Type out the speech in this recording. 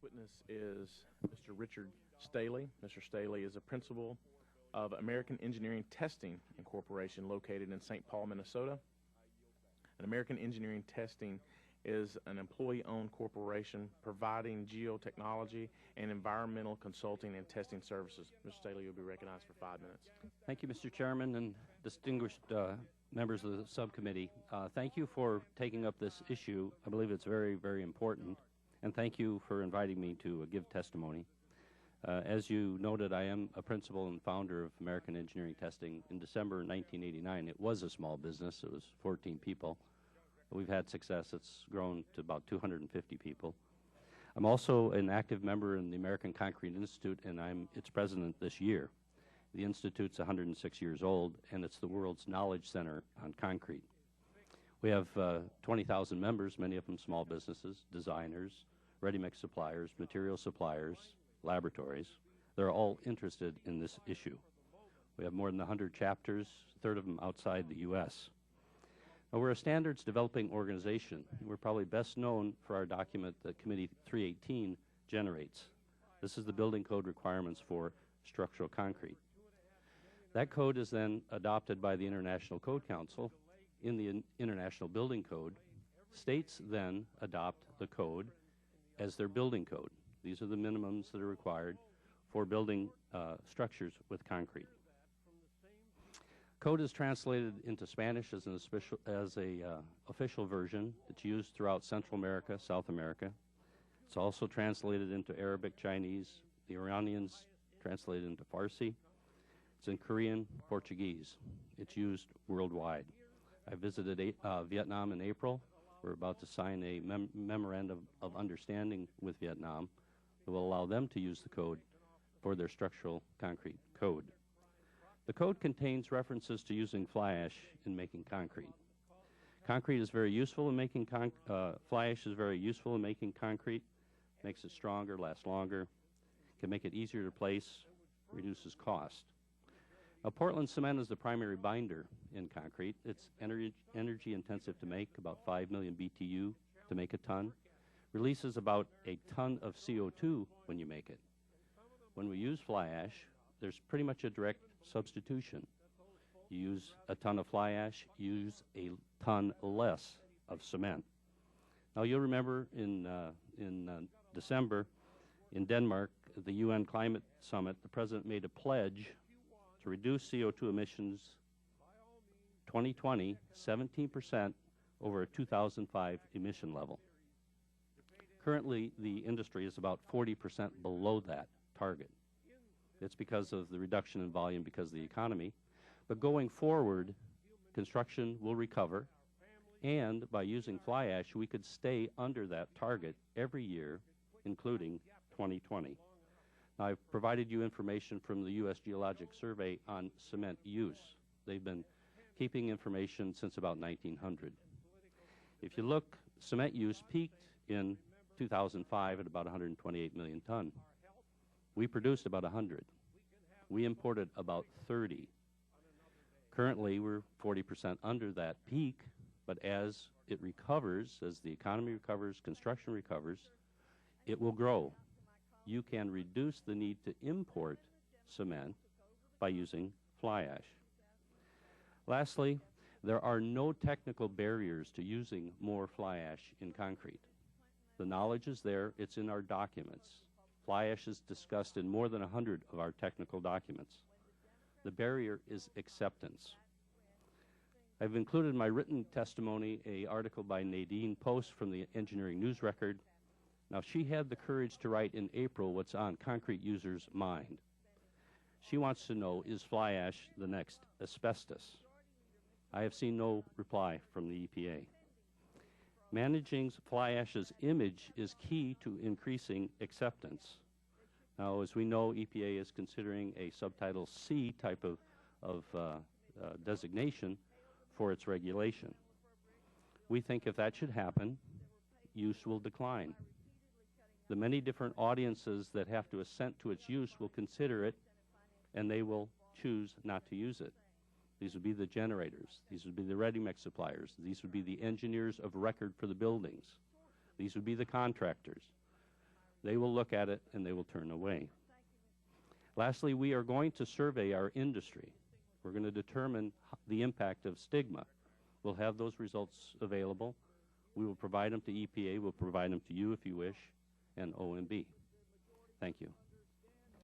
witness is Mr. Richard Stehly. Mr. Stehly is a principal of American Engineering Testing Incorporation located in St. Paul, Minnesota. And American Engineering Testing is an employee-owned corporation providing geotechnology and environmental consulting and testing services. Mr. Stehly, you'll be recognized for 5 minutes. Thank you, Mr. Chairman, and distinguished members of the subcommittee. Thank you for taking up this issue. I believe it's very, very important, and thank you for inviting me to give testimony. As you noted, I am a principal and founder of American Engineering Testing. In December 1989, it was a small business. It was 14 people. We've had success. It's grown to about 250 people. I'm also an active member in the American Concrete Institute, and I'm its president this year. The Institute's 106 years old, and it's the world's knowledge center on concrete. We have 20,000 members, many of them small businesses, designers, ready-mix suppliers, material suppliers, laboratories. They're all interested in this issue. We have more than 100 chapters, a third of them outside the U.S. Now, we're a standards developing organization. We're probably best known for our document that Committee 318 generates. This is the building code requirements for structural concrete. That code is then adopted by the International Code Council in the International Building Code. States then adopt the code as their building code. These are the minimums that are required for building structures with concrete. Code is translated into Spanish as an official version. It's used throughout Central America, South America. It's also translated into Arabic, Chinese. The Iranians translated into Farsi. It's in Korean, Portuguese. It's used worldwide. I visited Vietnam in April. We're about to sign a memorandum of understanding with Vietnam that will allow them to use the code for their structural concrete code. The code contains references to using fly ash in making concrete. Concrete is very useful in making fly ash is very useful in making concrete. Makes it stronger, lasts longer, can make it easier to place, reduces cost. Now, Portland cement is the primary binder in concrete. It's energy intensive to make, about 5 million BTU to make a ton. Releases about a ton of CO2 when you make it. When we use fly ash, there's pretty much a direct substitution. You use a ton of fly ash, use a ton less of cement. Now, you'll remember in December in Denmark, at the UN Climate Summit, the President made a pledge to reduce CO2 emissions 2020, 17% over a 2005 emission level. Currently, the industry is about 40% below that target. It's because of the reduction in volume because of the economy. But going forward, construction will recover, and by using fly ash, we could stay under that target every year, including 2020. Now, I've provided you information from the U.S. Geologic Survey on cement use. They've been keeping information since about 1900. If you look, cement use peaked in 2005 at about 128 million ton. We produced about 100. We imported about 30. Currently, we're 40% under that peak, but as it recovers, as the economy recovers, construction recovers, it will grow. You can reduce the need to import cement by using fly ash. Lastly, there are no technical barriers to using more fly ash in concrete. The knowledge is there. It's in our documents. Fly ash is discussed in more than 100 of our technical documents. The barrier is acceptance. I've included in my written testimony an article by Nadine Post from the Engineering News Record. Now, she had the courage to write in April what's on concrete users' mind. She wants to know, is fly ash the next asbestos? I have seen no reply from the EPA. Managing fly ash's image is key to increasing acceptance. Now, as we know, EPA is considering a subtitle C type of designation for its regulation. We think if that should happen, use will decline. The many different audiences that have to assent to its use will consider it, and they will choose not to use it. These would be the generators. These would be the ready-mix suppliers. These would be the engineers of record for the buildings. These would be the contractors. They will look at it and they will turn away. Lastly, we are going to survey our industry. We're going to determine the impact of stigma. We'll have those results available. We will provide them to EPA. We'll provide them to you if you wish, and OMB. Thank you.